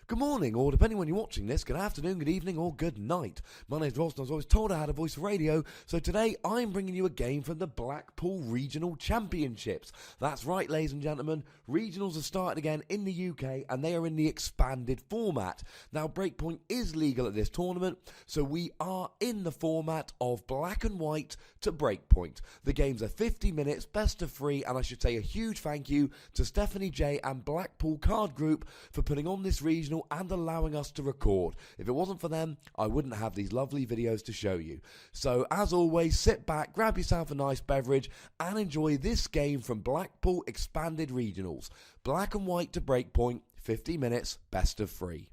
Good morning, or depending when you're watching this, good afternoon, good evening, or good night. My name's Ross, and I was always told I had a voice for radio, so today I'm bringing you a game from the Blackpool Regional Championships. That's right, ladies and gentlemen, regionals are starting again in the UK, and they are in the expanded format. Now, Breakpoint is legal at this tournament, so we are in the format of black and white to Breakpoint. The games are 50 minutes, best of 3, and I should say a huge thank you to Stephanie J and Blackpool Card Group for putting on this regional and allowing us to record. If it wasn't for them, I wouldn't have these lovely videos to show you. So as always, sit back, grab yourself a nice beverage and enjoy this game from Blackpool Expanded Regionals. Black and white to Breakpoint, 50 minutes, best of 3.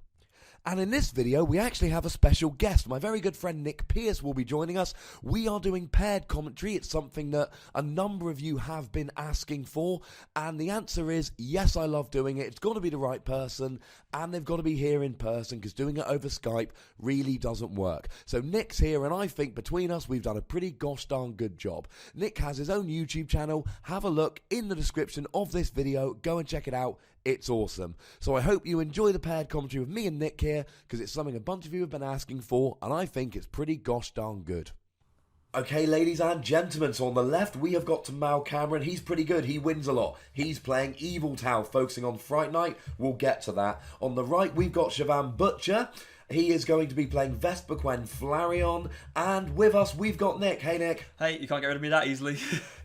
And in this video, we actually have a special guest. My very good friend Nic Pearce will be joining us. We are doing paired commentary. It's something that a number of you have been asking for. And the answer is, yes, I love doing it. It's got to be the right person. And they've got to be here in person, because doing it over Skype really doesn't work. So Nic's here, and I think between us, we've done a pretty gosh darn good job. Nic has his own YouTube channel. Have a look in the description of this video. Go and check it out. It's awesome. So I hope you enjoy the paired commentary with me and Nic here, because it's something a bunch of you have been asking for, and I think it's pretty gosh darn good. Okay, ladies and gentlemen, so on the left we have got Mal Cameron. He's pretty good. He wins a lot. He's playing Yveltal, focusing on Fright Night. We'll get to that. On the right we've got Siobhan Butcher. He is going to be playing Vespiquen Flareon. And with us, we've got Nic. Hey, Nic. Hey, you can't get rid of me that easily.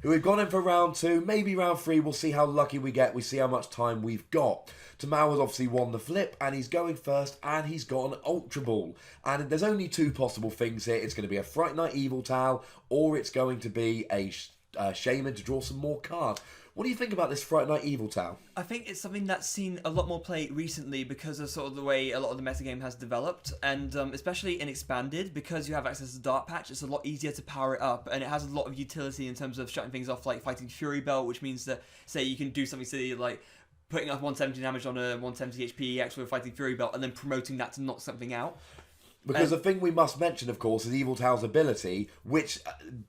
We've gone in for round 2, maybe round 3. We'll see how lucky we get. We see how much time we've got. Tamal has obviously won the flip, and he's going first, and he's got an Ultra Ball. And there's only 2 possible things here. It's going to be a Fright Night Yveltal, or it's going to be a Shaman to draw some more cards. What do you think about this Fright Night Yveltal? I think it's something that's seen a lot more play recently because of sort of the way a lot of the metagame has developed, and especially in Expanded, because you have access to Dark Patch, it's a lot easier to power it up, and it has a lot of utility in terms of shutting things off, like fighting Fury Belt, which means that, say, you can do something silly like putting up 170 damage on a 170 HP EX with fighting Fury Belt, and then promoting that to knock something out. Because the thing we must mention, of course, is Yveltal's ability, which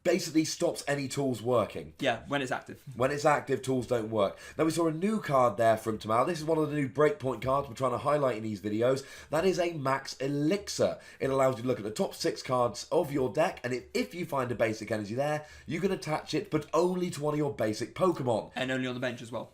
basically stops any tools working. Yeah, when it's active. When it's active, tools don't work. Now, we saw a new card there from Tamal. This is one of the new Breakpoint cards we're trying to highlight in these videos. That is a Max Elixir. It allows you to look at the top 6 cards of your deck, and if you find a basic energy there, you can attach it, but only to one of your basic Pokemon. And only on the bench as well.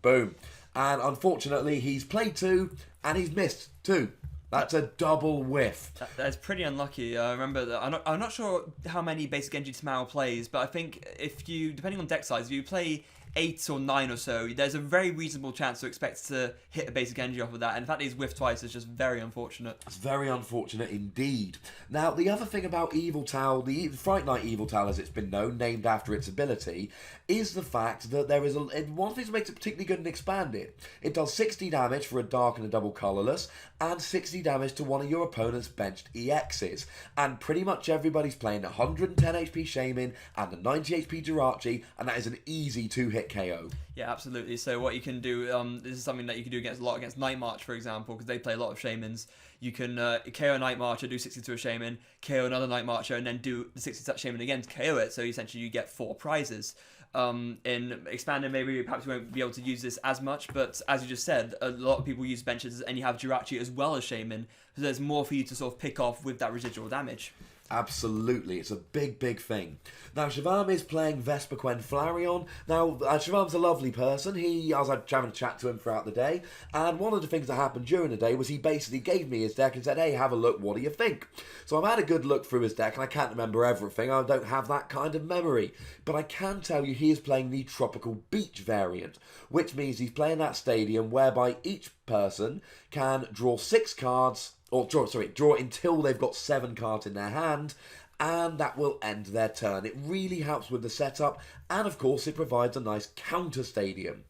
Boom. And unfortunately, he's played 2, and he's missed 2. That's a double whiff. That's pretty unlucky. I remember that. I'm not sure how many basic energy Tamao plays, but I think if you, depending on deck size, if you play 8 or 9 or so, there's a very reasonable chance to expect to hit a basic energy off of that. And the fact that he's whiffed twice is just very unfortunate. It's very unfortunate indeed. Now, the other thing about Yveltal, the Fright Night Yveltal as it's been known, named after its ability, is the fact that there is one thing that makes it particularly good and expanded. It does 60 damage for a dark and a double colourless, and 60 damage to one of your opponent's benched EXs. And pretty much everybody's playing 110 HP Shaman and a 90 HP Jirachi, and that is an easy 2-hit KO. Yeah, absolutely. So what you can do, this is something that you can do against Night March, for example, because they play a lot of Shamans. You can KO a Night Marcher, do 60 to a Shaman, KO another Night Marcher, and then do the 60 to that Shaman again to KO it. So essentially you get 4 prizes. In Expanded, maybe perhaps you won't be able to use this as much, but as you just said, a lot of people use benches, and you have Jirachi as well as Shaman, so there's more for you to sort of pick off with that residual damage. Absolutely, it's a big, big thing. Now, Shivam is playing Vespiquen Flareon. Now, Shivam's a lovely person. I was having a chat to him throughout the day, and one of the things that happened during the day was he basically gave me his deck and said, hey, have a look, what do you think? So I've had a good look through his deck, and I can't remember everything. I don't have that kind of memory. But I can tell you he is playing the Tropical Beach variant, which means he's playing that stadium whereby each person can draw 6 cards, or draw until they've got 7 cards in their hand, and that will end their turn. It really helps with the setup, and of course it provides a nice counter stadium.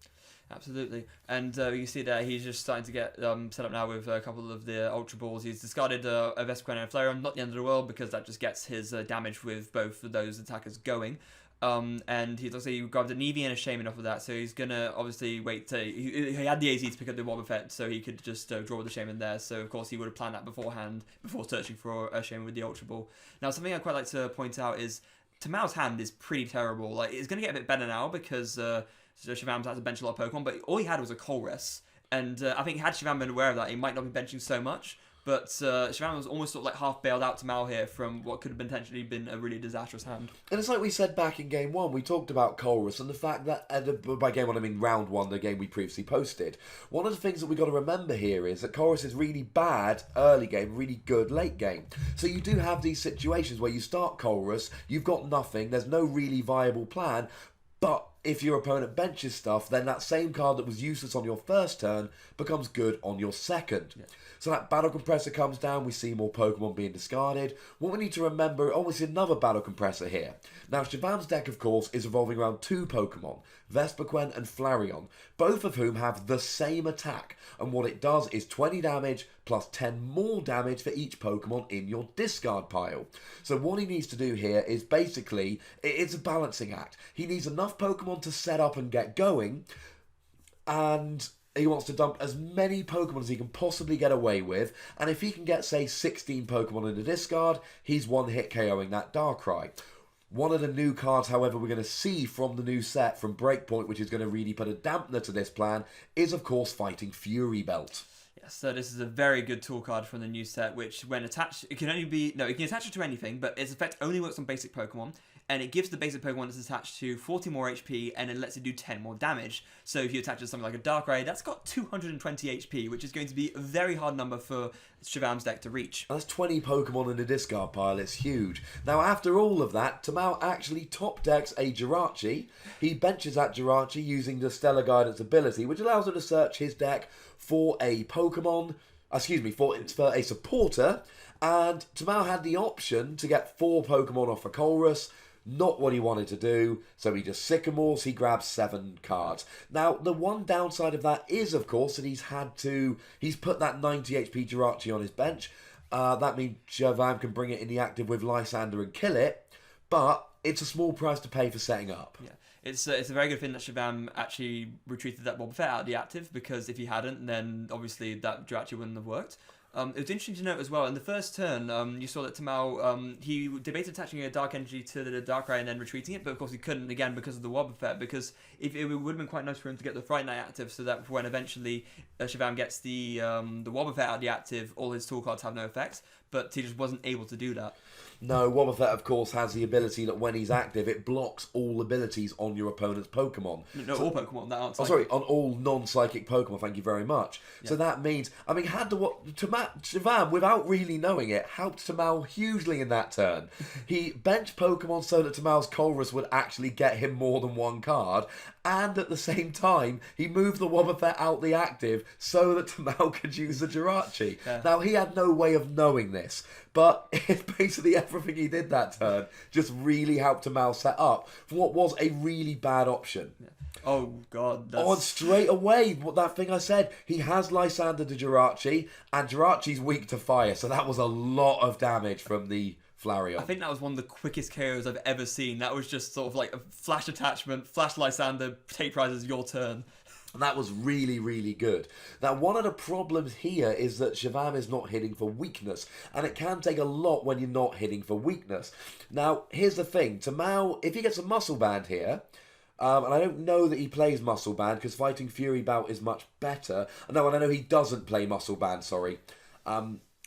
Absolutely, and you see there he's just starting to get set up now with a couple of the Ultra Balls. He's discarded a Vespiquen and a Flareon, not the end of the world, because that just gets his damage with both of those attackers going. And he's also grabbed an Eevee and a Shaman off of that, so he's gonna obviously wait to. He had the AZ to pick up the Wob effect, so he could just draw with the Shaman there. So of course he would have planned that beforehand before searching for a Shaman with the Ultra Ball. Now something I'd quite like to point out is Tamal's hand is pretty terrible. Like it's gonna get a bit better now because Shavams had to bench a lot of Pokemon, but all he had was a Colress. And I think had Shivan been aware of that, he might not be benching so much. But Shivan was almost sort of like half bailed out to Mal here from what could have potentially been a really disastrous hand. And it's like we said back in Game 1, we talked about Colrus and the fact that, by Game 1 I mean Round 1, the game we previously posted. One of the things that we've got to remember here is that Colrus is really bad early game, really good late game. So you do have these situations where you start Colrus, you've got nothing, there's no really viable plan, but if your opponent benches stuff, then that same card that was useless on your first turn becomes good on your second. Yeah. So that Battle Compressor comes down, we see more Pokemon being discarded. What we need to remember, we see another Battle Compressor here. Now, Shivan's deck, of course, is revolving around 2 Pokemon, Vespiquen and Flareon, both of whom have the same attack. And what it does is 20 damage plus 10 more damage for each Pokemon in your discard pile. So what he needs to do here is basically, it's a balancing act. He needs enough Pokemon to set up and get going, and he wants to dump as many Pokemon as he can possibly get away with, and if he can get, say, 16 Pokemon in the discard, he's one-hit KOing that Darkrai. One of the new cards, however, we're going to see from the new set, from Breakpoint, which is going to really put a dampener to this plan, is, of course, Fighting Fury Belt. Yes, so this is a very good tool card from the new set, which when attached, it can only be, no, it can attach it to anything, but its effect only works on basic Pokemon, and it gives the basic Pokemon it's attached to 40 more HP, and it lets it do 10 more damage. So if you attach it to something like a Darkrai, that's got 220 HP, which is going to be a very hard number for Shivan's deck to reach. That's 20 Pokemon in the discard pile, it's huge. Now, after all of that, Tamao actually top decks a Jirachi. He benches that Jirachi using the Stellar Guidance ability, which allows him to search his deck for a Pokemon, for a supporter, and Tamao had the option to get 4 Pokemon off of Colrus. Not what he wanted to do, so he just Sycamores, he grabs 7 cards. Now, the one downside of that is, of course, that he's put that 90 HP Jirachi on his bench. That means Shivan can bring it in the active with Lysander and kill it, but it's a small price to pay for setting up. Yeah. It's a very good thing that Shivan actually retreated that Wobbuffet out of the active, because if he hadn't, then obviously that Jirachi wouldn't have worked. It was interesting to note as well, in the first turn, you saw that Tamao, he debated attaching a Dark Energy to the Darkrai and then retreating it, but of course he couldn't, again, because of the Wobbuffet, because it would have been quite nice for him to get the Fright Knight active, so that when eventually Shivan gets the Wobbuffet out of the active, all his tool cards have no effects, but he just wasn't able to do that. No, Wobbuffet, of course, has the ability that when he's active, it blocks all abilities on your opponent's Pokemon. No, all Pokemon that aren't psychic. Oh, sorry, on all non-psychic Pokemon, thank you very much. Yeah. So that means, Shivan, without really knowing it, helped Tamao hugely in that turn. He benched Pokemon so that Tamao's Colrus would actually get him more than 1 card, and at the same time, he moved the Wobbuffet out the active so that Tamao could use the Jirachi. Yeah. Now, he had no way of knowing this, but basically everything he did that turn just really helped Tamao set up for what was a really bad option. Yeah. Oh, God. On straight away, that thing I said, he has Lysander to Jirachi, and Jirachi's weak to fire, so that was a lot of damage from the Flareon. I think that was one of the quickest KOs I've ever seen. That was just sort of like a flash attachment, flash Lysander, take prizes, your turn. And that was really, really good. Now, one of the problems here is that Shivan is not hitting for weakness, and it can take a lot when you're not hitting for weakness. Now, here's the thing. Tamao, if he gets a Muscle Band here, and I don't know that he plays Muscle Band, because Fighting Fury Bout is much better. No, and I know he doesn't play Muscle Band, sorry.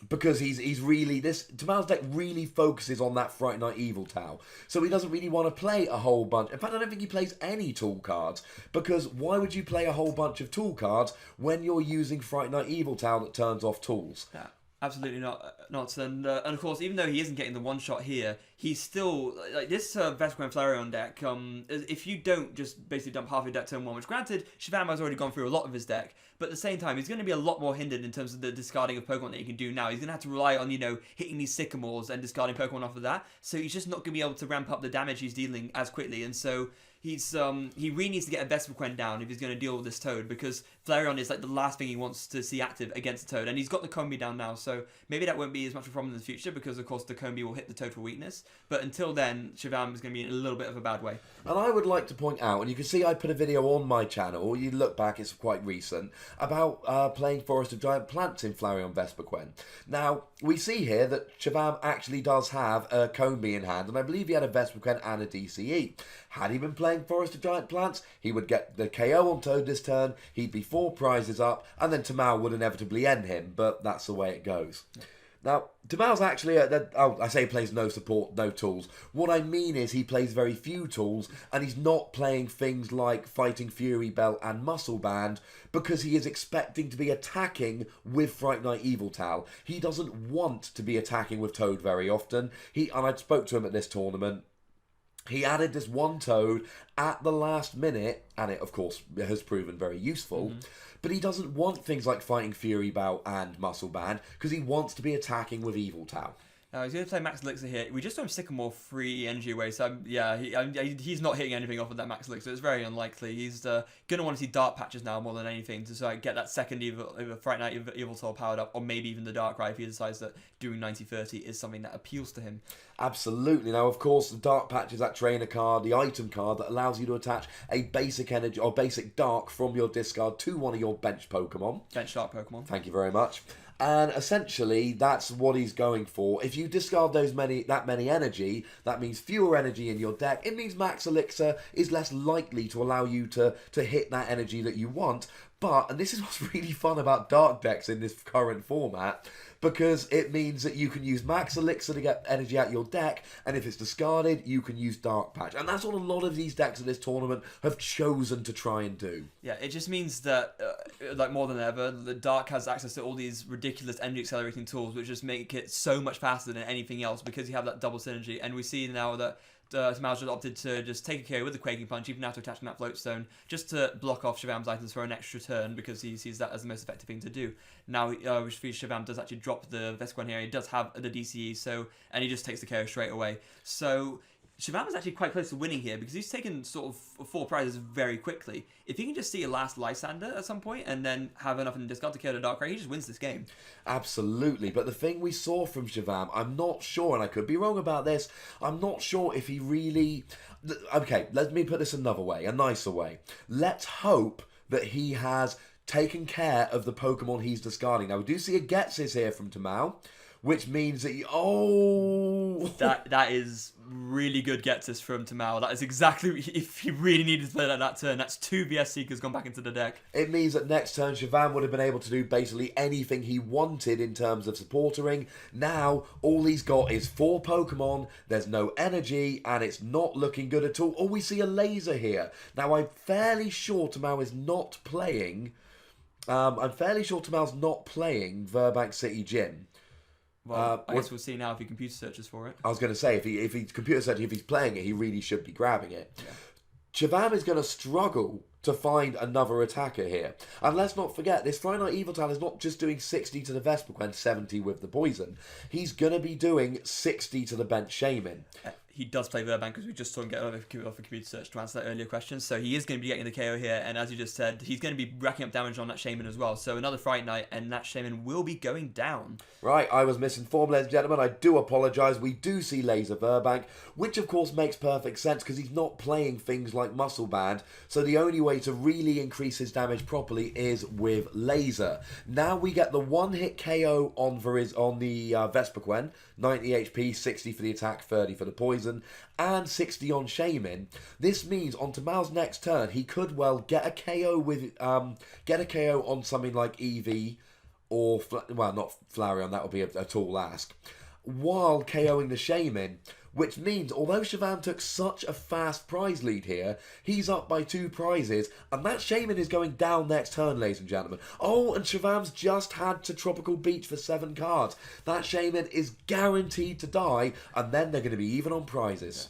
Because he's really, Tamao's deck really focuses on that Fright Knight Yveltal. So he doesn't really want to play a whole bunch. In fact, I don't think he plays any tool cards. Because why would you play a whole bunch of tool cards when you're using Fright Knight Yveltal that turns off tools? Yeah. Absolutely not. And of course, even though he isn't getting the one shot here, he's still like this Vespiquen Flareon deck. If you don't just basically dump half your deck turn 1, which granted, Shivan has already gone through a lot of his deck, but at the same time, he's going to be a lot more hindered in terms of the discarding of Pokemon that he can do now. He's going to have to rely on hitting these Sycamores and discarding Pokemon off of that. So he's just not going to be able to ramp up the damage he's dealing as quickly, and so he really needs to get a Vespiquen down if he's going to deal with this Toad, because Flareon is like the last thing he wants to see active against the Toad, and he's got the Combi down now, so maybe that won't be as much of a problem in the future, because of course the Combi will hit the Toad for weakness, but until then, Shivan is going to be in a little bit of a bad way. And I would like to point out, and you can see I put a video on my channel, you look back, it's quite recent, about playing Forest of Giant Plants in Flareon Vespiquen. Now, we see here that Shivan actually does have a Combi in hand, and I believe he had a Vespiquen and a DCE. Had he been playing playing Forest of Giant Plants, he would get the KO on Toad this turn, he'd be 4 prizes up, and then Tamao would inevitably end him, but that's the way it goes. Now, Tamao's actually, I say he plays no support, no tools. What I mean is he plays very few tools, and he's not playing things like Fighting Fury Belt and Muscle Band, because he is expecting to be attacking with Fright Knight Yveltal. He doesn't want to be attacking with Toad very often. And I spoke to him at this tournament. He added this one Toad at the last minute, and it, of course, has proven very useful. But he doesn't want things like Fighting Fury Bout and Muscle Band, because he wants to be attacking with Yveltal. Now he's going to play Max Elixir here. We just saw him Sycamore free energy away, so he's not hitting anything off of that Max Elixir. It's very unlikely. He's going to want to see Dark Patches now more than anything to get that second either Fright Knight Yveltal powered up, or maybe even the Dark Cry if he decides that doing 90-30 is something that appeals to him. Absolutely. Now, of course, the Dark Patch is that trainer card, the item card that allows you to attach a basic energy or basic Dark from your discard to one of your bench Pokemon. Bench Dark Pokemon. Thank you very much. And essentially, that's what he's going for. If you discard that many energy, that means fewer energy in your deck. It means Max Elixir is less likely to allow you to hit that energy that you want. But, and this is what's really fun about Dark decks in this current format, because it means that you can use Max Elixir to get energy out of your deck, and if it's discarded, you can use Dark Patch. And that's what a lot of these decks in this tournament have chosen to try and do. Yeah, it just means that, more than ever, the Dark has access to all these ridiculous energy accelerating tools, which just make it so much faster than anything else, because you have that double synergy. And we see now that Tamao's just opted to just take a KO with the Quaking Punch, even after attaching that Float Stone, just to block off Shavam's items for an extra turn, because he sees that as the most effective thing to do. Now, Shavam does actually drop the Vespiquen here. He does have the DCE, and he just takes the KO straight away. So Shavam is actually quite close to winning here, because he's taken sort of 4 prizes very quickly. If he can just see a last Lysander at some point and then have enough in the discard to KO the Darkrai, he just wins this game. Absolutely, but the thing we saw from Shavam, I'm not sure, and I could be wrong about this, I'm not sure if he really... Okay, let me put this another way, a nicer way. Let's hope that he has taken care of the Pokemon he's discarding. Now, we do see a Getsis here from Tamao, which means that that is really good Getsis from Tamao. That is exactly, if he really needed to play that turn, that's 2 VS Seekers gone back into the deck. It means that next turn Shavam would have been able to do basically anything he wanted in terms of supportering. Now, all he's got is 4 Pokemon, there's no energy, and it's not looking good at all. Oh, we see a laser here. Now, I'm fairly sure Tamao is not playing... Verbank City Gym. Well, I guess we'll see now if he computer searches for it. I was going to say, if he's computer searching, if he's playing it, he really should be grabbing it. Yeah. Shavam is going to struggle to find another attacker here. And let's not forget, this Fright Knight Yveltal is not just doing 60 to the Vespiquen, 70 with the poison. He's going to be doing 60 to the bench Shaman. He does play Verbank, because we just saw him get off a computer search to answer that earlier question. So he is going to be getting the KO here, and as you just said, he's going to be racking up damage on that Shaman as well. So another Fright Knight, and that Shaman will be going down. Right, I was misinformed, ladies and gentlemen. I do apologise. We do see Laser Verbank, which of course makes perfect sense, because he's not playing things like Muscle Band. So the only way to really increase his damage properly is with Laser. Now we get the one-hit KO on the Vespiquen, 90 HP, 60 for the attack, 30 for the poison, and 60 on Shaman. This means on Tamao's next turn, he could well get a KO on something like Eevee, or not Flareon. That would be a tall ask, while KOing the Shaman. Which means, although Shavam took such a fast prize lead here, he's up by 2 prizes, and that Shaman is going down next turn, ladies and gentlemen. Oh, and Shavam's just had to Tropical Beach for 7 cards. That Shaman is guaranteed to die, and then they're going to be even on prizes.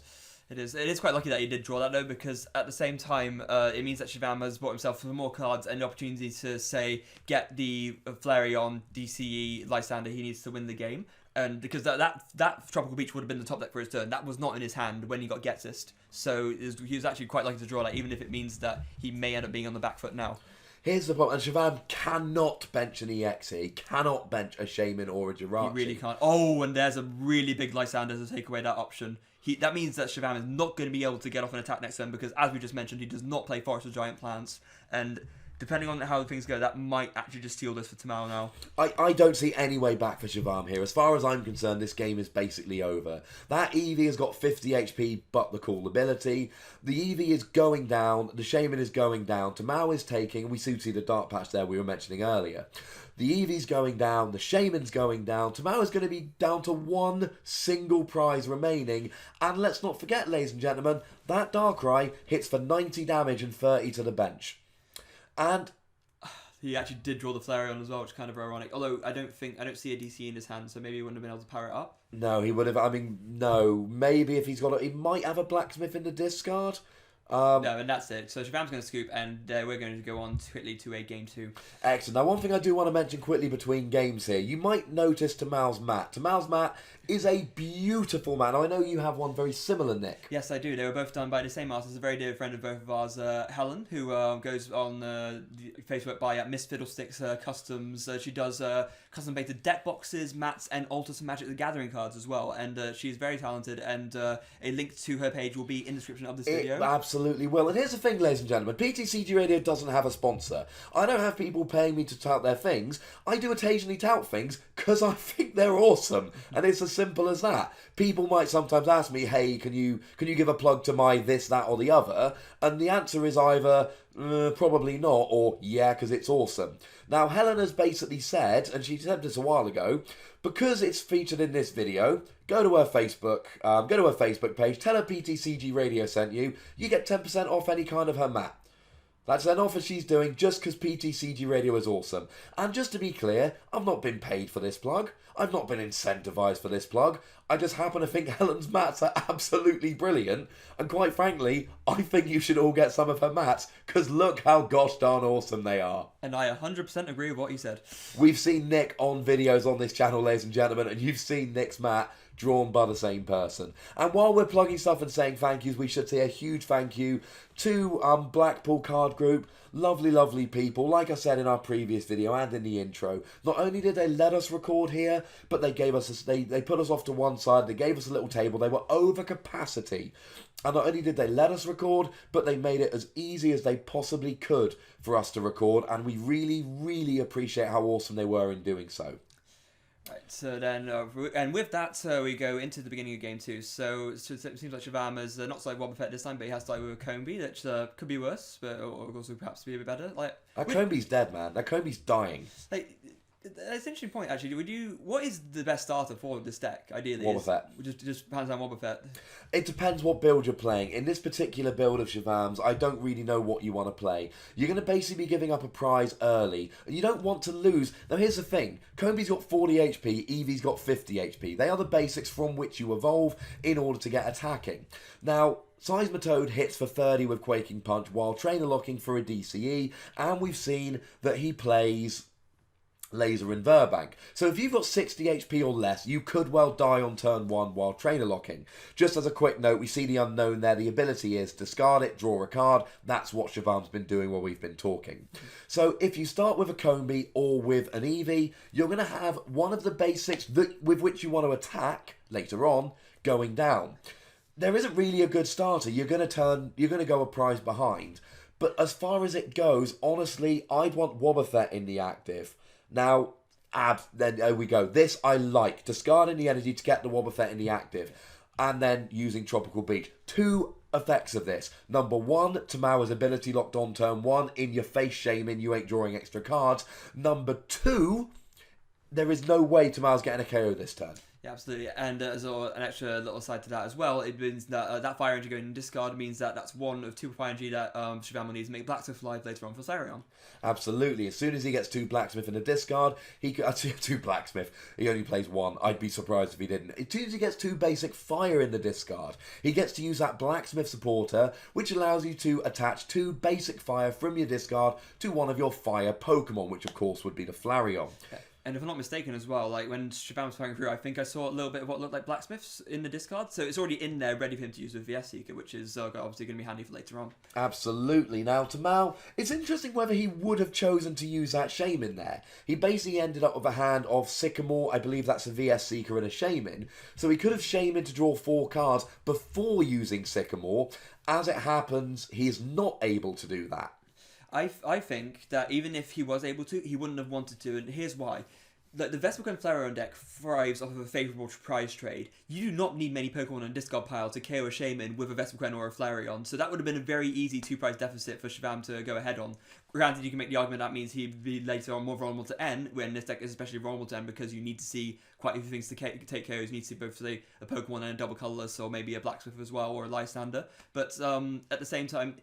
Yeah. It is quite lucky that he did draw that, though, because at the same time, it means that Shavam has bought himself some more cards and the opportunity to, say, get the Flareon, DCE, Lysander he needs to win the game. And because that Tropical Beach would have been the top deck for his turn, that was not in his hand when he got Getsist. So he was actually quite lucky to draw that, even if it means that he may end up being on the back foot now. Here's the problem, and Shavam cannot bench an EX here. He cannot bench a Shaman or a Jirachi. He really can't. Oh, and there's a really big Lysander to take away that option. That means that Shavam is not going to be able to get off an attack next turn, because, as we just mentioned, he does not play Forest of Giant Plants, and depending on how things go, that might actually just steal this for Tamao now. I don't see any way back for Shivam here. As far as I'm concerned, this game is basically over. That Eevee has got 50 HP, but the cool ability. The Eevee is going down. The Shaman is going down. Tamao is taking. We see the dark patch there we were mentioning earlier. The Eevee's going down. The Shaman's going down. Tamao is going to be down to one single prize remaining. And let's not forget, ladies and gentlemen, that Darkrai hits for 90 damage and 30 to the bench. And he actually did draw the Flareon as well, which is kind of ironic. Although I don't see a DC in his hand, so maybe he wouldn't have been able to power it up. No, he would have. I mean, no. Maybe if he might have a Blacksmith in the discard. No, and that's it. So Shavam's going to scoop, and we're going to go on quickly to a game 2. Excellent. Now, one thing I do want to mention quickly between games here. You might notice Tamao's mat. Tamao's mat is a beautiful mat. Now, I know you have one very similar, Nick. Yes, I do. They were both done by the same artist, a very dear friend of both of ours, Helen, who goes on Facebook by Miss Fiddlesticks Customs. She does custom-painted deck boxes, mats, and Alter some Magic the Gathering cards as well. And she's very talented, and a link to her page will be in the description of this video. Absolutely will. And here's the thing, ladies and gentlemen. PTCGRadio doesn't have a sponsor. I don't have people paying me to tout their things. I do occasionally tout things because I think they're awesome. And it's as simple as that. People might sometimes ask me, hey, can you give a plug to my this, that, or the other? And the answer is either probably not, or yeah, because it's awesome. Now, Helen has basically said, and she said this a while ago, because it's featured in this video, go to her Facebook page, tell her PTCG Radio sent you, you get 10% off any kind of her mat. That's an offer she's doing just because PTCG Radio is awesome. And just to be clear, I've not been paid for this plug. I've not been incentivized for this plug. I just happen to think Helen's mats are absolutely brilliant. And quite frankly, I think you should all get some of her mats because look how gosh darn awesome they are. And I 100% agree with what you said. We've seen Nick on videos on this channel, ladies and gentlemen, and you've seen Nick's mat drawn by the same person. And while we're plugging stuff and saying thank yous, we should say a huge thank you to Blackpool Card Group. Lovely, lovely people. Like I said in our previous video and in the intro, not only did they let us record here, but they gave us they put us off to one side. They gave us a little table. They were over capacity. And not only did they let us record, but they made it as easy as they possibly could for us to record. And we really, really appreciate how awesome they were in doing so. Right, so then, and with that, we go into the beginning of game 2. So it seems like Shivam has not started Wobbuffet this time, but he has started with a Combi, which could be worse, but or also perhaps be a bit better. Like that Combi's dead, man. That Combi's dying. Like, that's an interesting point, actually. What is the best starter for this deck, ideally? Wobbuffet. Just hands down Wobbuffet. It depends what build you're playing. In this particular build of Shivam's, I don't really know what you want to play. You're going to basically be giving up a prize early, and you don't want to lose. Now, here's the thing. Combi's got 40 HP, Eevee's got 50 HP. They are the basics from which you evolve in order to get attacking. Now, Seismitoad hits for 30 with Quaking Punch, while Trainer Locking for a DCE, and we've seen that he plays Laser in Verbank. So if you've got 60 HP or less, you could well die on turn 1 while Trainer Locking. Just as a quick note, we see the unknown there. The ability is discard it, draw a card. That's what Shivam's been doing while we've been talking. So if you start with a Combi or with an Eevee, you're going to have one of the basics with which you want to attack later on going down. There isn't really a good starter. You're going to go a prize behind. But as far as it goes, honestly, I'd want Wobbuffet in the active. Now, then there we go. This I like. Discarding the energy to get the Wobbuffet in the active. And then using Tropical Beach. 2 effects of this. Number 1, Tamao's ability locked on turn 1. In your face, Shaman, you ain't drawing extra cards. Number 2, there is no way Tamao's getting a KO this turn. Yeah, absolutely. And as an extra little side to that as well, it means that that Fire Energy going in discard means that that's one of 2 Fire Energy that Shivam will need to make Blacksmith live later on for Flareon. Absolutely. As soon as he gets 2 Blacksmith in a discard, he could actually 2 Blacksmith. He only plays 1. I'd be surprised if he didn't. As soon as he gets 2 basic Fire in the discard, he gets to use that Blacksmith supporter, which allows you to attach 2 basic Fire from your discard to one of your Fire Pokemon, which of course would be the Flareon. Okay. And if I'm not mistaken as well, like when Shivam was firing through, I think I saw a little bit of what looked like Blacksmiths in the discard. So it's already in there, ready for him to use with Vespiquen, which is obviously going to be handy for later on. Absolutely. Now, Tamao, it's interesting whether he would have chosen to use that Shaman there. He basically ended up with a hand of Sycamore, I believe that's a VS Seeker and a Shaman. So he could have Shaman to draw 4 cards before using Sycamore. As it happens, he is not able to do that. I think that even if he was able to, he wouldn't have wanted to, and here's why. The Vespiquen Flareon deck thrives off of a favourable prize trade. You do not need many Pokemon on a discard pile to KO a Shaman with a Vespiquen or a Flareon, so that would have been a very easy 2-prize deficit for Shivam to go ahead on. Granted, you can make the argument that means he'd be later on more vulnerable to N, when this deck is especially vulnerable to N because you need to see quite a few things to take KOs. You need to see both, say, a Pokemon and a double colourless, or maybe a Blacksmith as well, or a Lysander. But at the same time,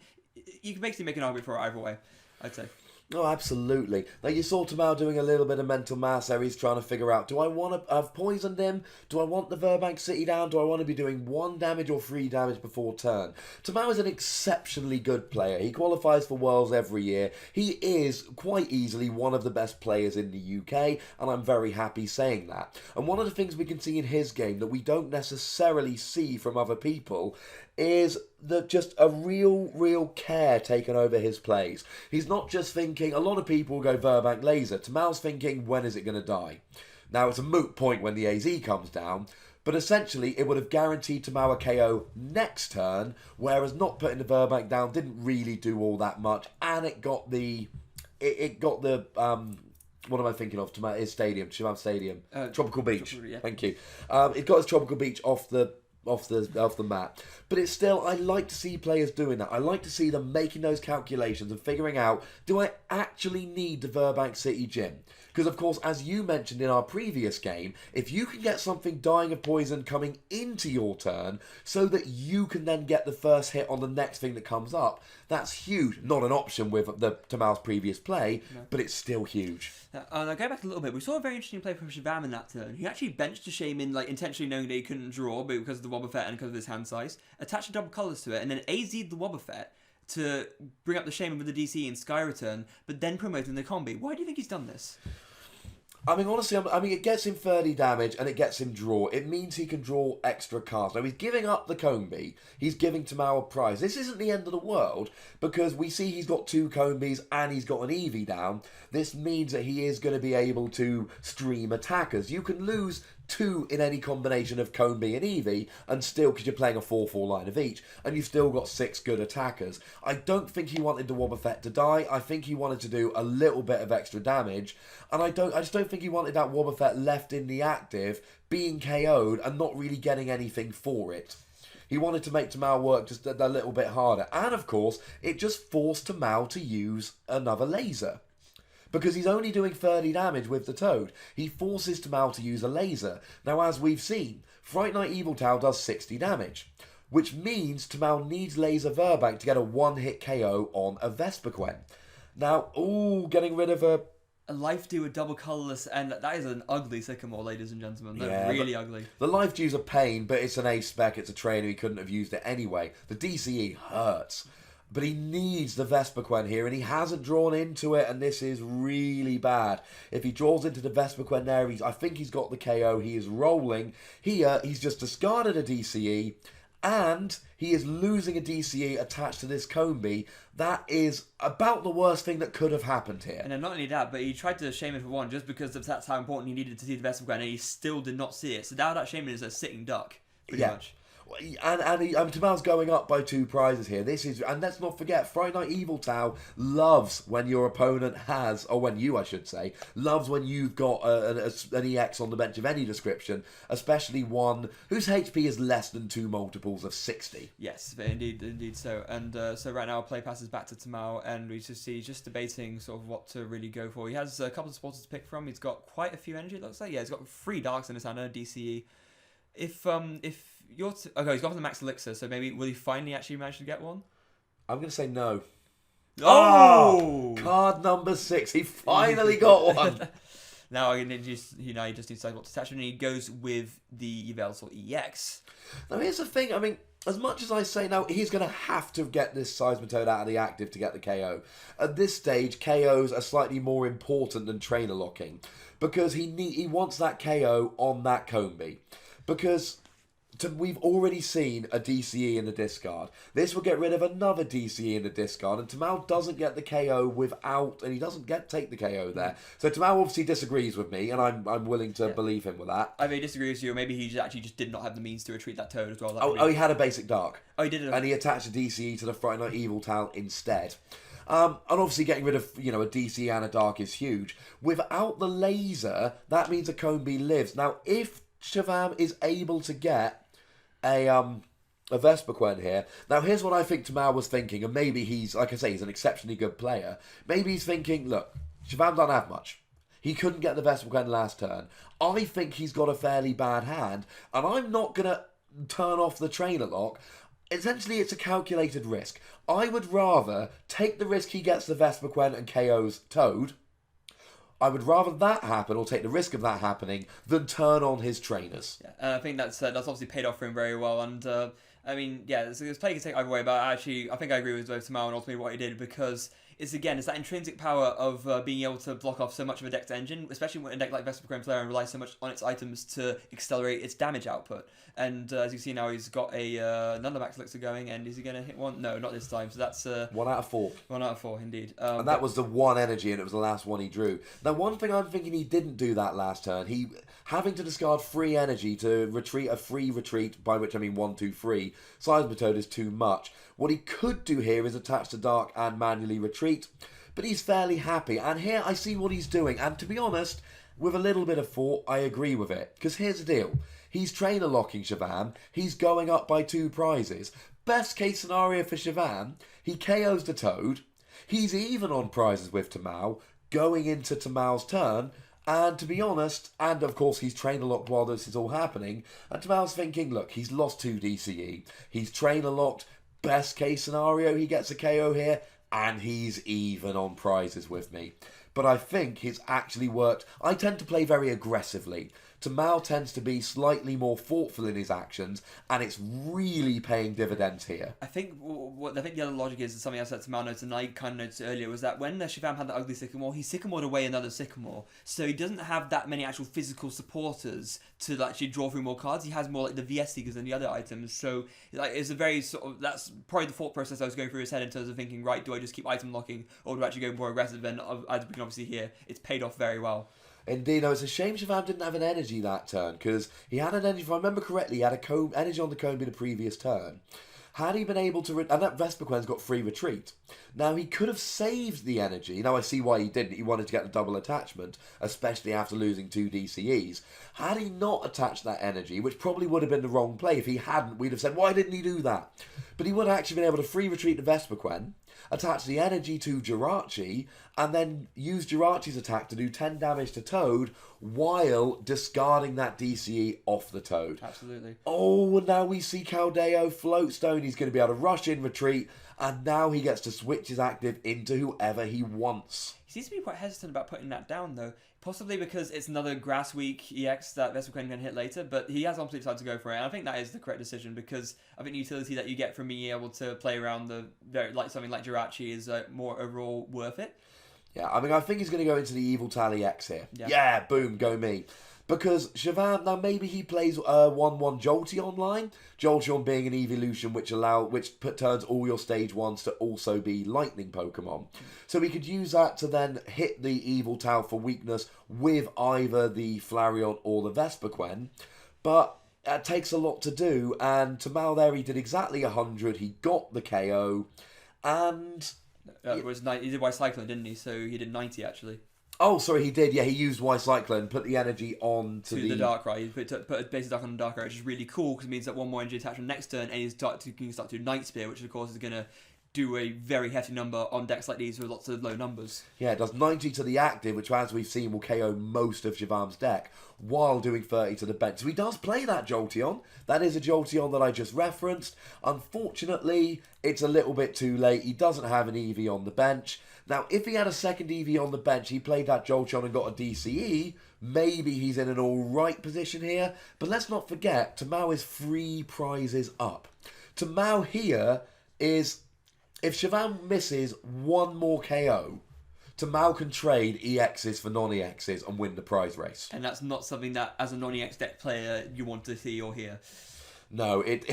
you can basically make an argument for it either way, I'd say. Oh, absolutely. Now, you saw Tamao doing a little bit of mental maths there. He's trying to figure out, do I want to have poisoned him? Do I want the Verbank City down? Do I want to be doing 1 damage or 3 damage before turn? Tamao is an exceptionally good player. He qualifies for Worlds every year. He is quite easily one of the best players in the UK, and I'm very happy saying that. And one of the things we can see in his game that we don't necessarily see from other people is just a real care taken over his plays. He's not just thinking, a lot of people go Verbank Laser. Tamao's thinking, when is it going to die? Now, it's a moot point when the AZ comes down, but essentially it would have guaranteed Tamao a KO next turn, whereas not putting the Verbank down didn't really do all that much, and it got the what am I thinking of? His stadium, Shivam Stadium, Tropical Beach. Yeah. Thank you. It got his Tropical Beach off the mat. But it's still, I like to see players doing that. I like to see them making those calculations and figuring out, do I actually need the Verbank City Gym? Because, of course, as you mentioned in our previous game, if you can get something dying of poison coming into your turn so that you can then get the first hit on the next thing that comes up, that's huge. Not an option with the Tamao's previous play, but it's still huge. Now, go back a little bit. We saw a very interesting play from Shivam in that turn. He actually benched a Shaman, intentionally knowing that he couldn't draw because of the Wobbuffet and because of his hand size, attached a double colours to it, and then AZ'd the Wobbuffet to bring up the Shaman with the DC and Sky Return, but then promoting the combi. Why do you think he's done this? I mean, honestly, it gets him 30 damage and it gets him draw. It means he can draw extra cards. Now, he's giving up the Combi. He's giving Tamao a prize. This isn't the end of the world because we see he's got 2 Combis and he's got an Eevee down. This means that he is going to be able to stream attackers. You can lose 2 in any combination of Combi and Eevee, and still, because you're playing a 4/4 line of each, and you've still got 6 good attackers. I don't think he wanted the Wobbuffet to die. I think he wanted to do a little bit of extra damage, and I just don't think he wanted that Wobbuffet left in the active, being KO'd and not really getting anything for it. He wanted to make Tamao work just a little bit harder, and of course, it just forced Tamao to use another laser. Because he's only doing 30 damage with the Toad. He forces Tamao to use a laser. Now, as we've seen, Fright Night Yveltal does 60 damage, which means Tamao needs Laser Verbank to get a 1-hit KO on a Vespiquen. Now, getting rid of a Life Dew, a double colourless, and that is an ugly Sycamore, ladies and gentlemen. They're really ugly. The Life Dew's a pain, but it's an A spec, it's a trainer, he couldn't have used it anyway. The DCE hurts. But he needs the Vespiquen here, and he hasn't drawn into it, and this is really bad. If he draws into the Vespiquen there, I think he's got the KO. He is rolling. Here, he's just discarded a DCE, and he is losing a DCE attached to this Combi. That is about the worst thing that could have happened here. And then not only that, but he tried to Shaman for 1 just because that's how important he needed to see the Vespiquen, and he still did not see it. So now that Shaman is a sitting duck, pretty much. And Tamao's going up by 2 prizes here. And let's not forget, Friday Night Yveltal loves when your opponent has, or when you, I should say, loves when you've got an EX on the bench of any description, especially one whose HP is less than 2 multiples of 60. Yes, indeed so. And so right now, our play passes back to Tamao, and we just see debating sort of what to really go for. He has a couple of supporters to pick from. He's got quite a few energy, it looks like. Yeah, he's got 3 Darks in his hand and a DCE. If you're okay, he's gone for the Max Elixir, so maybe will he finally actually manage to get one? I'm going to say no. Oh! Card number 6. He finally got one. Now he just needs to decide what to attach, and he goes with the Yveltal EX. Now here's the thing. I mean, as much as I say now, he's going to have to get this Seismitoad out of the active to get the KO. At this stage, KOs are slightly more important than trainer locking because he wants that KO on that Combi. Because we've already seen a DCE in the discard. This will get rid of another DCE in the discard, and Tamao doesn't get the KO without, and he doesn't take the KO there. So Tamao obviously disagrees with me, and I'm willing to believe him with that. I may disagree with you, or maybe he actually just did not have the means to retreat that Toad as well. He had a basic Dark. Oh, he did. And he attached a DCE to the Friday Night Yveltal instead. And obviously getting rid of, a DC and a Dark is huge. Without the laser, that means a Combee lives. Now, if Shivam is able to get a Vespiquen here. Now, here's what I think Tamao was thinking, and maybe he's, like I say, he's an exceptionally good player. Maybe he's thinking, look, Shivam don't have much. He couldn't get the Vespiquen last turn. I think he's got a fairly bad hand, and I'm not going to turn off the trainer lock. Essentially, it's a calculated risk. I would rather take the risk he gets the Vespiquen and KO's Toad. I would rather that happen, or take the risk of that happening, than turn on his trainers. Yeah, and I think that's obviously paid off for him very well. And I mean, yeah, this play can take either way, but actually, I think I agree with both Tamao and ultimately what he did, because it's that intrinsic power of being able to block off so much of a deck's engine, especially when a deck like Vespiquen and Flareon relies so much on its items to accelerate its damage output. And as you see now, he's got another Max Elixir going, and is he going to hit one? No, not this time. So that's 1 out of 4. 1 out of 4, indeed. And that was the one energy, and it was the last one he drew. Now, one thing I'm thinking he didn't do that last turn, he having to discard free energy to retreat a free retreat, by which I mean 1, 2, 3. Seismitoad is too much. What he could do here is attach to Dark and manually retreat, but he's fairly happy. And here I see what he's doing, and to be honest, with a little bit of thought, I agree with it. Because here's the deal. He's trainer locking Shivam. He's going up by 2 prizes. Best case scenario for Shivam, he KOs the Toad. He's even on prizes with Tamao, going into Tamao's turn. And to be honest, and of course he's trainer locked while this is all happening. And Tamao's thinking, look, he's lost 2 DCE. He's trainer locked. Best case scenario, he gets a KO here. And he's even on prizes with me. But I think it's actually worked. I tend to play very aggressively. Tamao tends to be slightly more thoughtful in his actions, and it's really paying dividends here. I think the other logic is something else that Tamao noticed, and I kind of noticed earlier, was that when Shivam had that ugly Sycamore, he Sycamored away another Sycamore, so he doesn't have that many actual physical supporters to actually draw through more cards. He has more like the VS Seekers and the other items, so it's a very sort of, that's probably the thought process I was going through his head in terms of thinking, right, do I just keep item locking, or do I actually go more aggressive? And as we can obviously hear, it's paid off very well. Indeed, it's a shame Shivam didn't have an energy that turn, because he had an energy, if I remember correctly, he had a energy on the Combee the previous turn. Had he been able to... and that Vespiquen's got free retreat. Now, he could have saved the energy. Now, I see why he didn't. He wanted to get the double attachment, especially after losing 2 DCEs. Had he not attached that energy, which probably would have been the wrong play, if he hadn't, we'd have said, why didn't he do that? But he would have actually been able to free retreat the Vespiquen, attach the energy to Jirachi, and then use Jirachi's attack to do 10 damage to Toad while discarding that DCE off the Toad. Absolutely. Oh, and now we see Caldeo Floatstone. He's going to be able to rush in, retreat, and now he gets to switch his active into whoever he wants. He seems to be quite hesitant about putting that down, though. Possibly because it's another Grass Week EX that Vespiquen can hit later, but he has absolutely decided to go for it. And I think that is the correct decision, because I think the utility that you get from being able to play around something like Jirachi is more overall worth it. Yeah, I mean, I think he's going to go into the Yveltal EX here. Yeah, boom, go me. Because Shivam, now maybe he plays 1/1 Jolteon line. Jolteon being an evolution which turns all your stage 1s to also be lightning Pokemon. So we could use that to then hit the Yveltal for weakness with either the Flareon or the Vespiquen. But it takes a lot to do, and Tamao there, he did exactly 100. He got the KO, and... he did White Cyclone, didn't he? So he did 90, actually. Oh, sorry, he did. Yeah, he used White Cyclone, put the energy on to the Darkrai. He put a basic Dark on the Darkrai, which is really cool, because it means that one more energy attachment next turn, and you can start to do Night Spear, which of course is going to do a very hefty number on decks like these with lots of low numbers. Yeah, it does 90 to the active, which as we've seen will KO most of Shivam's deck, while doing 30 to the bench. So he does play that Jolteon. That is a Jolteon that I just referenced. Unfortunately, it's a little bit too late. He doesn't have an Eevee on the bench. Now, if he had a second Eevee on the bench, he played that Jolteon and got a DCE, maybe he's in an alright position here. But let's not forget, Tamao is 3 prizes up. Tamao here is... if Shivam misses one more KO, Tamao can trade EXs for non-EXs and win the prize race. And that's not something that, as a non-EX deck player, you want to see or hear. No, it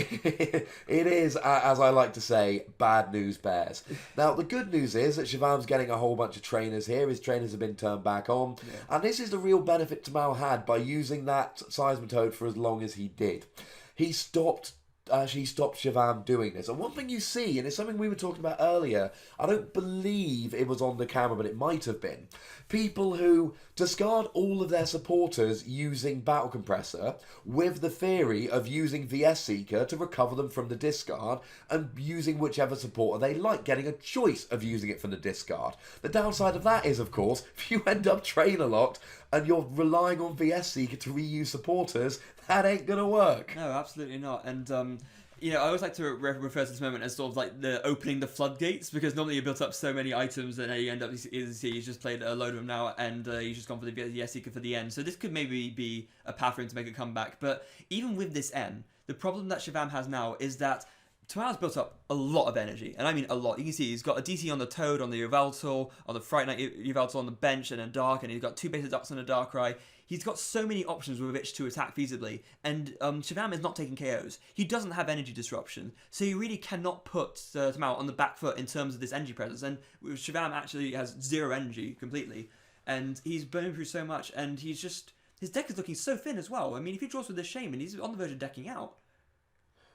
is, as I like to say, bad news bears. Now, the good news is that Shivam's getting a whole bunch of trainers here. His trainers have been turned back on. Yeah. And this is the real benefit Tamao had by using that Seismitoad for as long as he did. He stopped actually stopped Shivam doing this. And one thing you see, and it's something we were talking about earlier, I don't believe it was on the camera, but it might have been, people who discard all of their supporters using Battle Compressor with the theory of using VS Seeker to recover them from the discard and using whichever supporter they like, getting a choice of using it from the discard. The downside of that is, of course, if you end up trainer locked and you're relying on VS Seeker to reuse supporters, that ain't going to work. No, absolutely not. And, I always like to refer to this moment as sort of like the opening the floodgates, because normally you built up so many items and you end up, he's just played a load of them now, and he's just gone for the VS Seeker for the end. So this could maybe be a path for him to make a comeback. But even with this N, the problem that Shivam has now is that Tamal's built up a lot of energy, and I mean a lot. You can see he's got a DC on the Toad, on the Yveltal, on the Fright Night Yveltal on the bench, and a Dark, and he's got 2 basic Ducks and a Darkrai. He's got so many options with which to attack feasibly, and Shivam is not taking KOs. He doesn't have energy disruption, so you really cannot put Tamal on the back foot in terms of this energy presence, and Shivam actually has 0 energy completely, and he's burning through so much, and his deck is looking so thin as well. I mean, if he draws with this Shaman, he's on the verge of decking out.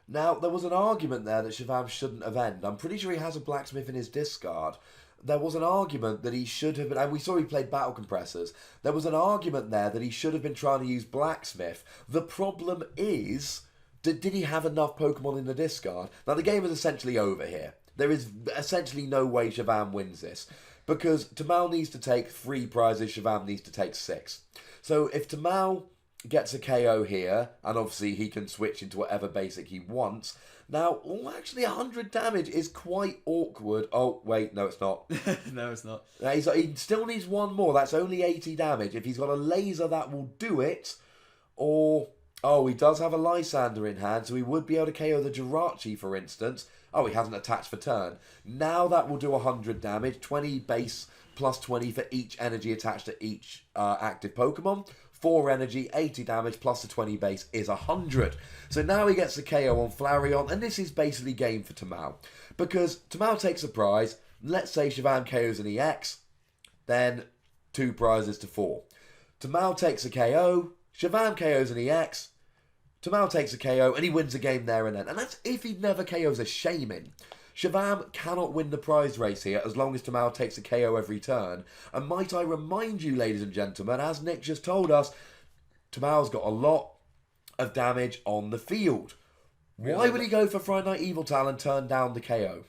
Now, there was an argument there that Shivam shouldn't have ended. I'm pretty sure he has a Blacksmith in his discard. There was an argument that he should have been, and we saw he played Battle Compressors. There was an argument there that he should have been trying to use Blacksmith. The problem is, did he have enough Pokemon in the discard? Now, the game is essentially over here. There is essentially no way Shivam wins this, because Tamal needs to take 3 prizes, Shivam needs to take 6. So if Tamal gets a KO here, and obviously he can switch into whatever basic he wants. Now, actually 100 damage is quite awkward. Oh, wait, no it's not. No, it's not. He still needs 1 more, that's only 80 damage. If he's got a laser, that will do it. Or, he does have a Lysander in hand, so he would be able to KO the Jirachi, for instance. Oh, he hasn't attached for turn. Now that will do 100 damage, 20 base plus 20 for each energy attached to each active Pokemon. 4 energy, 80 damage, plus the 20 base is 100. So now he gets the KO on Flareon, and this is basically game for Tamal. Because Tamal takes a prize, let's say Shivam KOs an EX, then 2 prizes to 4. Tamal takes a KO, Shivam KOs an EX, Tamal takes a KO, and he wins the game there and then. And that's if he never KOs a Shaman. Shivam cannot win the prize race here as long as Tamal takes a KO every turn. And might I remind you, ladies and gentlemen, as Nick just told us, Tamal's got a lot of damage on the field. Why would he go for Fright Night Yveltal and turn down the KO?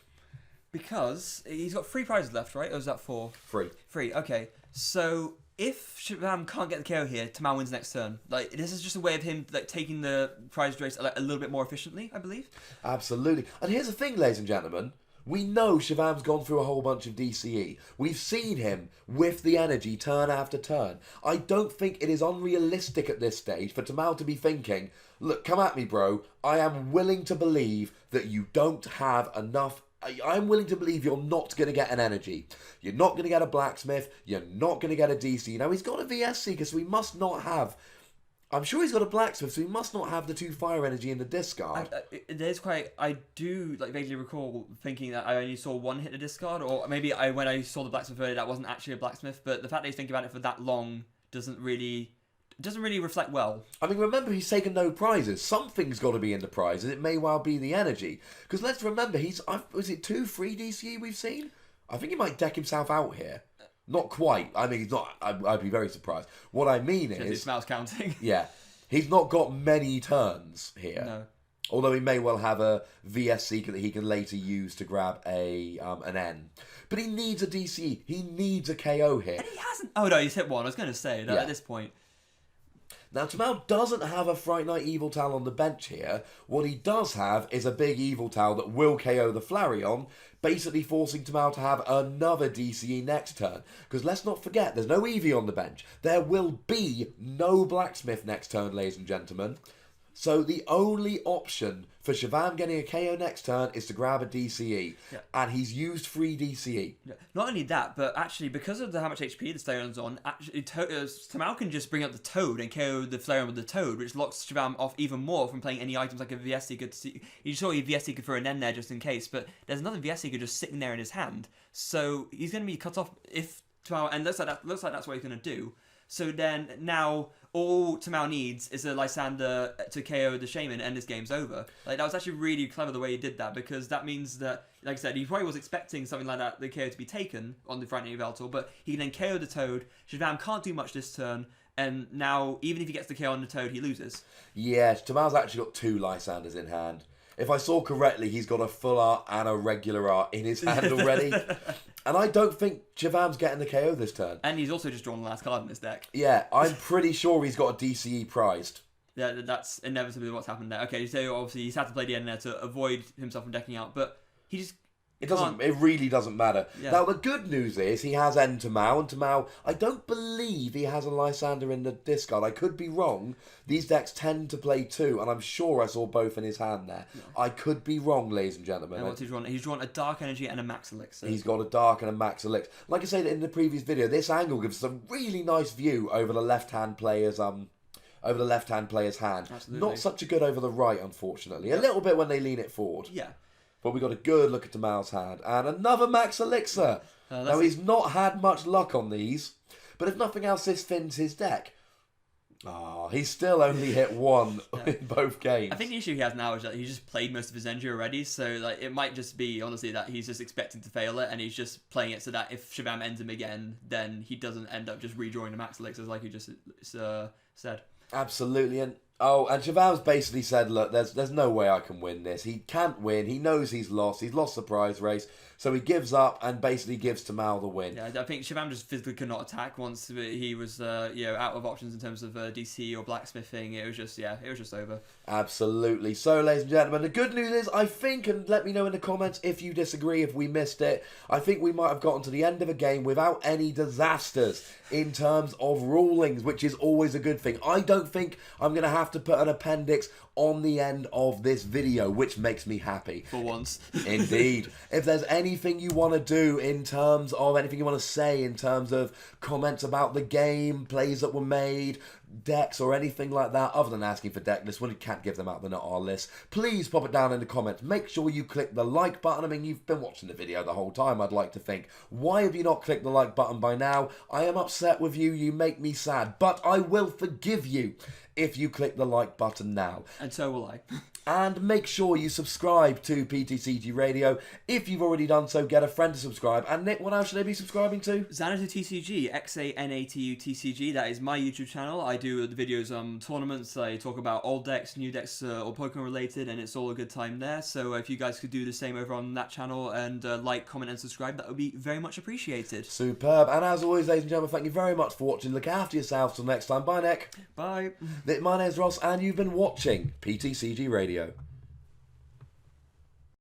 Because he's got 3 prizes left, right? Or is that 4? 3. 3, okay. So if Shivam can't get the KO here, Tamal wins next turn. Like, this is just a way of him taking the prize race a little bit more efficiently, I believe. Absolutely. And here's the thing, ladies and gentlemen. We know Shivam's gone through a whole bunch of DCE. We've seen him with the energy turn after turn. I don't think it is unrealistic at this stage for Tamal to be thinking, look, come at me, bro. I am willing to believe that you don't have enough. I'm willing to believe you're not going to get an energy. You're not going to get a Blacksmith. You're not going to get a DC. Now, he's got a VS Seeker, so he must not have... I'm sure he's got a Blacksmith, so he must not have the 2 fire energy in the discard. There's quite... I do vaguely recall thinking that I only saw 1 hit the discard, or maybe when I saw the Blacksmith earlier, that wasn't actually a Blacksmith, but the fact that he's thinking about it for that long doesn't really reflect well. I mean, remember, he's taken no prizes. Something's got to be in the prizes. It may well be the energy. Because let's remember, was it 2 free DCE we've seen? I think he might deck himself out here. Not quite. I mean, he's not. I'd be very surprised. What I mean is... It smells counting. Yeah. He's not got many turns here. No. Although he may well have a VS Seeker that he can later use to grab an N. But he needs a DCE. He needs a KO here. And he hasn't... Oh, no, he's hit 1. I was going to say, at this point... Now, Tamal doesn't have a Fright Night Yveltal on the bench here. What he does have is a big Yveltal that will KO the Flareon, basically forcing Tamal to have another DCE next turn. Because let's not forget, there's no Eevee on the bench. There will be no Blacksmith next turn, ladies and gentlemen. So the only option for Shivam getting a KO next turn is to grab a DCE. Yeah. And he's used free DCE. Yeah. Not only that, but actually because of how much HP the Flareon's on, actually Tamal can just bring up the Toad and KO the Flareon with the Toad, which locks Shivam off even more from playing any items like a VS Seeker. You saw he VS Seeker for an N there just in case, but there's another VS Seeker just sitting there in his hand. So he's going to be cut off if Tamal, and looks like that's what he's going to do. So then now all Tamao needs is a Lysander to KO the Shaman and this game's over. Like, that was actually really clever the way he did that, because that means that, like I said, he probably was expecting something like that, the KO to be taken on the front of Yveltal, but he can then KO the Toad. Shazam can't do much this turn, and now, even if he gets the KO on the Toad, he loses. Yes, Tamal's actually got 2 Lysanders in hand. If I saw correctly, he's got a full art and a regular art in his hand already. And I don't think Shavam's getting the KO this turn. And he's also just drawn the last card in his deck. Yeah, I'm pretty sure he's got a DCE prized. Yeah, that's inevitably what's happened there. Okay, so obviously he's had to play the end there to avoid himself from decking out, but he just... It really doesn't matter. Yeah. Now, the good news is he has End Tamao, and Tamao, I don't believe he has a Lysander in the discard. I could be wrong. These decks tend to play 2, and I'm sure I saw both in his hand there. Yeah. I could be wrong, ladies and gentlemen. And what's he drawn? He's drawn a Dark Energy and a Max Elixir. He's got a Dark and a Max Elixir. Like I said in the previous video, this angle gives us a really nice view over the left-hand player's hand. Absolutely. Not such a good over the right, unfortunately. A little bit when they lean it forward. Yeah. But we got a good look at Tamal's hand. And another Max Elixir. Now, he's not had much luck on these. But if nothing else, this thins his deck. He's still only hit 1 in both games. I think the issue he has now is that he's just played most of his energy already. So like, it might just be, honestly, that he's just expecting to fail it. And he's just playing it so that if Shabam ends him again, then he doesn't end up just redrawing the Max Elixirs like you just said. Absolutely. And Shavam's basically said, look, there's no way I can win this. He can't win. He knows he's lost. He's lost the prize race. So he gives up and basically gives Tamal the win. Yeah, I think Shabam just physically could not attack once he was out of options in terms of DC or blacksmithing. It was just over. Absolutely. So, ladies and gentlemen, the good news is, I think, and let me know in the comments if you disagree, if we missed it, I think we might have gotten to the end of a game without any disasters in terms of rulings, which is always a good thing. I don't think I'm going to have to put an appendix on the end of this video, which makes me happy. For once. Indeed. If there's anything you want to do in terms of anything you want to say in terms of comments about the game, plays that were made, decks or anything like that, other than asking for deck lists, when we can't give them out, they're not our list, please pop it down in the comments. Make sure you click the like button. I mean, you've been watching the video the whole time, I'd like to think. Why have you not clicked the like button by now? I am upset with you. You make me sad, but I will forgive you if you click the like button now. And so will I. And make sure you subscribe to PTCG Radio. If you've already done so, get a friend to subscribe. And Nick, what else should they be subscribing to? Xanatu TCG, Xanatu TCG. That is my YouTube channel. I do the videos on tournaments. I talk about old decks, new decks, or Pokemon related, and it's all a good time there. So if you guys could do the same over on that channel and like, comment, and subscribe, that would be very much appreciated. Superb. And as always, ladies and gentlemen, thank you very much for watching. Look after yourselves till next time. Bye, Nick. Bye. My name is Ross, and you've been watching PTCG Radio.